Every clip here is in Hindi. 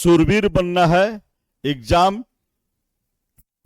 शूरवीर बनना है, एग्जाम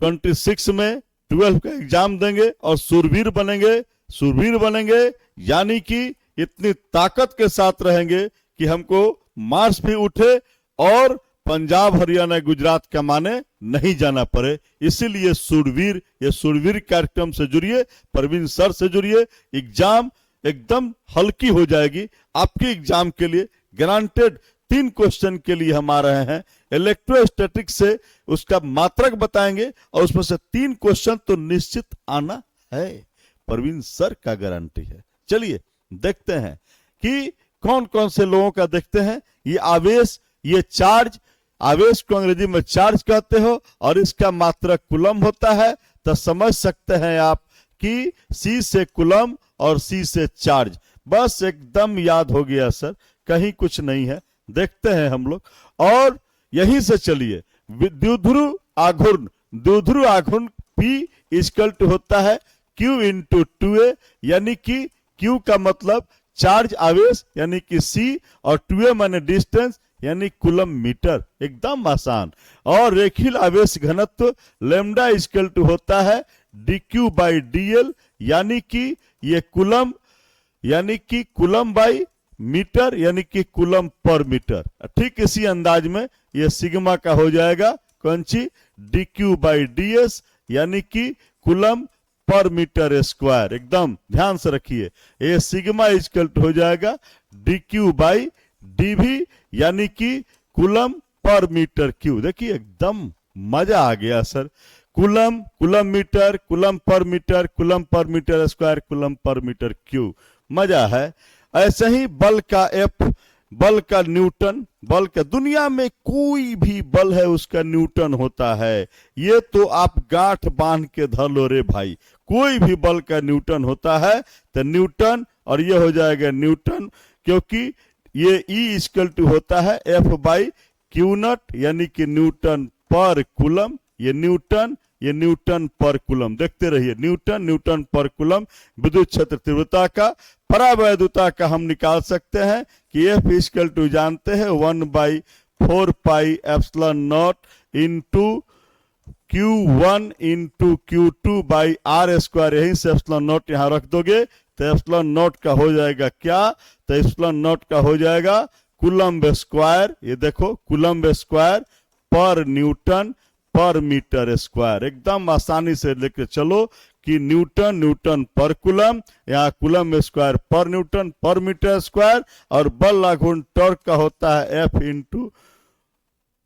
26 में 12 का एग्जाम देंगे और शूरवीर बनेंगे। शूरवीर बनेंगे यानी कि इतनी ताकत के साथ रहेंगे कि हमको मार्च भी उठे और पंजाब हरियाणा गुजरात कमाने नहीं जाना पड़े। इसीलिए शूरवीर, ये शूरवीर कार्यक्रम से जुड़िए, परवीन सर से जुड़िए। एग्जाम एकदम हल्की हो जाएगी आपके एग्जाम के लिए। गारंटेड 3 क्वेश्चन के लिए हम आ रहे हैं। इलेक्ट्रोस्टैटिक से उसका मात्रक बताएंगे और उसमें से 3 क्वेश्चन तो निश्चित आना है, परवीन सर का गारंटी है। चलिए देखते हैं कि कौन कौन से लोगों का देखते हैं। ये आवेश, ये चार्ज, आवेश को अंग्रेजी में चार्ज कहते हो और इसका मात्रक कूलम होता है। तो समझ सकते हैं आप कि C से कूलम और C से चार्ज, बस एकदम याद हो गया सर, कहीं कुछ नहीं है। देखते हैं हम लोग और यहीं से चलिए। द्विध्रुव आघूर्ण, द्विध्रुव आघूर्ण P इक्वल टू होता है Q इंटू 2A, यानी कि Q का मतलब चार्ज आवेश यानी कि C और 2A माने डिस्टेंस यानी कूलम मीटर, एकदम आसान। और रेखीय आवेश घनत्व लैम्डा इक्वल टू होता है dq बाई dl, यानी कि ये कूलम, यानी कि कूलम बाई मीटर यानी कि कूलम पर मीटर। ठीक इसी अंदाज में ये सिग्मा का हो जाएगा कौन सी, dq बाई ds, यानी कि कूलम पर मीटर स्क्वायर। एकदम ध्यान से रखिए, ये सिग्मा इक्वल टू हो जाएगा dq बाई dv, यानी कि कूलम पर मीटर क्यू। देखिए एकदम मजा आ गया sir. Coulomb, coulomb metre, coulomb per metre, coulomb per metre square, coulomb per metre cube, मजा है। ऐसे ही बल का F, बल का न्यूटन, बल का दुनिया में कोई भी बल है उसका न्यूटन होता है। ये तो आप गांठ बांध के धर लो रे भाई, कोई भी बल का न्यूटन होता है। तो न्यूटन, और ये हो जाएगा न्यूटन, क्योंकि ये E इक्वल टू होता है F बाई क्यू नॉट, यानी कि न्यूटन पर कूलम। ये न्यूटन, ये न्यूटन पर कूलम, देखते रहिए, न्यूटन, न्यूटन पर कूलम। विद्युत क्षेत्र तीव्रता का, परावैद्युता का हम निकाल सकते हैं कि F इक्वल टू जानते हैं 1/4 pi epsilon not into Q1 into Q2 by R square. यहीं से एप्सिलॉन नॉट यहाँ रख दोगे तो एप्सिलॉन नॉट का हो जाएगा क्या, तो एप्सिलॉन नॉट का हो जाएगा कूलम्ब स्क्वायर। ये देखो coulomb square per newton per metre square. एकदम आसानी से लेके चलो कि न्यूटन, न्यूटन पर कूलम, यहाँ coulomb square per newton per metre square. और बल आघूर्ण टॉर्क का होता है F इंटू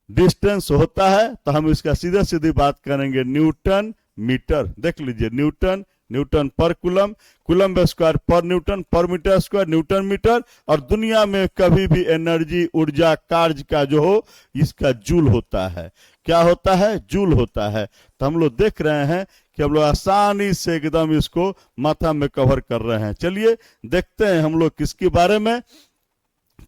डिस्टेंस होता है। तो हम इसका सीधे सीधी बात करेंगे न्यूटन मीटर। देख लीजिए, newton, newton per coulomb, coulomb square per newton per metre square, newton metre. और दुनिया में कभी भी एनर्जी, ऊर्जा, कार्य का जो हो, इसका जूल होता है। क्या होता है, जूल होता है। तो हम लोग देख रहे हैं कि हम लोग आसानी से एकदम इसको माथा में कवर कर रहे हैं। चलिए देखते हैं हम लोग किसके बारे में।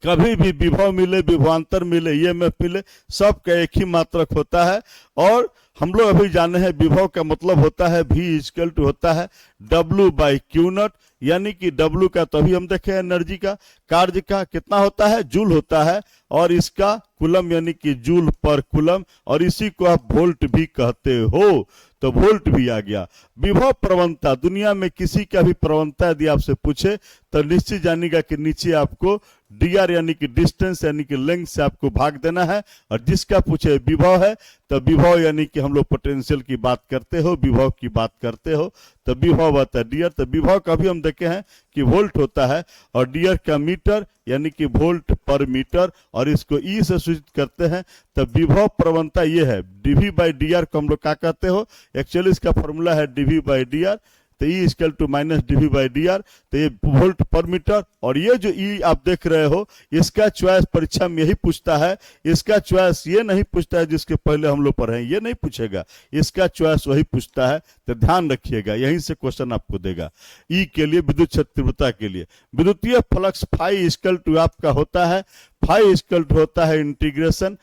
कभी भी विभव मिले, विभवांतर मिले, EMF मिले, सबका एक ही मात्रक होता है। और हम लोग अभी जाने हैं विभव का मतलब होता है V इक्वल टू होता है W बाई क्यू नॉट, यानी कि W का तो अभी हम देखे एनर्जी का, कार्य का कितना होता है, जूल होता है। और इसका कूलम यानी कि जूल पर कूलम, और इसी को आप वोल्ट भी कहते हो। तो वोल्ट भी आ गया। विभव प्रवणता, दुनिया में किसी का भी प्रवणता यदि आपसे पूछे तो निश्चित जानिएगा कि नीचे आपको dr यानी कि डिस्टेंस यानी कि लेंथ से आपको भाग देना है। और जिसका पूछे विभव है तो विभव यानी कि हम लोग पोटेंशियल की बात करते हो, विभव की बात करते हो, तो विभव आता है dr। तो विभव का भी हम देखे हैं कि वोल्ट होता है, और dr का मीटर यानी कि वोल्ट पर मीटर, और इसको E से सूचित करते हैं। तो विभव प्रवणता ये है, dv बाई dr को हम लोग क्या कहते हो, एक्चुअली इसका फॉर्मूला है dv बाई dr। तो E equal to minus dv by dr, तो ये वोल्ट पर मीटर। और ये जो E आप देख रहे हो, इसका चॉइस परीक्षा में यही पूछता है। इसका चॉइस ये नहीं पूछता है जिसके पहले हम लोग पढ़े, ये नहीं पूछेगा, इसका चॉइस वही पूछता है। तो ध्यान रखिएगा, यहीं से क्वेश्चन आपको देगा। E के लिए, विद्युत क्षेत्र तीव्रता के लिए, विद्युतीय फ्लक्स फाई इक्वल टू आपका होता है, फाई इक्वल टू होता है इंटीग्रेशन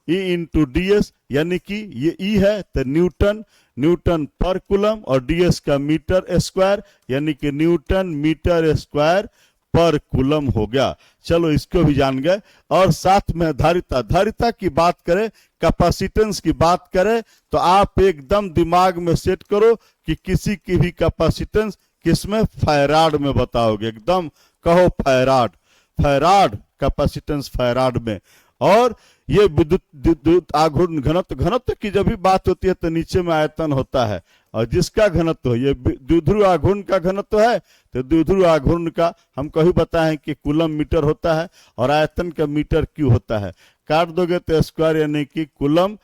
E इंटू ds, यानी कि ये E है तो न्यूटन, न्यूटन पर कूलम, और ds का मीटर स्क्वायर यानी कि न्यूटन मीटर स्क्वायर पर कूलम हो गया। चलो इसको भी जान गए। और साथ में धारिता, धारिता की बात करें, कैपेसिटेंस की बात करें, तो आप एकदम दिमाग में सेट करो कि किसी की भी कैपेसिटेंस किसमें, फैराड में बताओगे। एकदम कहो फैराड, फैराड कैपेसिटेंस फैराड में। और ये विद्युत आघूर्ण घनत्व, घनत्व की जब भी बात होती है तो नीचे में आयतन होता है, और जिसका घनत्व हो, ये द्विध्रुव आघूर्ण का घनत्व है, तो द्विध्रुव आघूर्ण का हम कभी बताएं कि कूलम मीटर होता है, और आयतन का मीटर क्यू होता है। काट दोगे तो स्क्वायर यानी कि कूलम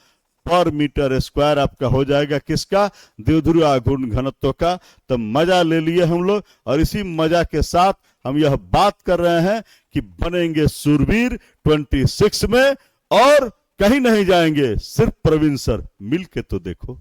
पर मीटर स्क्वायर आपका हो जाएगा, किसका, द्विध्रुव आघूर्ण घनत्व का। तो मजा ले लिए हम लोग, और इसी मजा के साथ हम यह बात कर रहे हैं कि बनेंगे शूरवीर 26 में, और कहीं नहीं जाएंगे, सिर्फ प्रवीण सर मिल के तो देखो।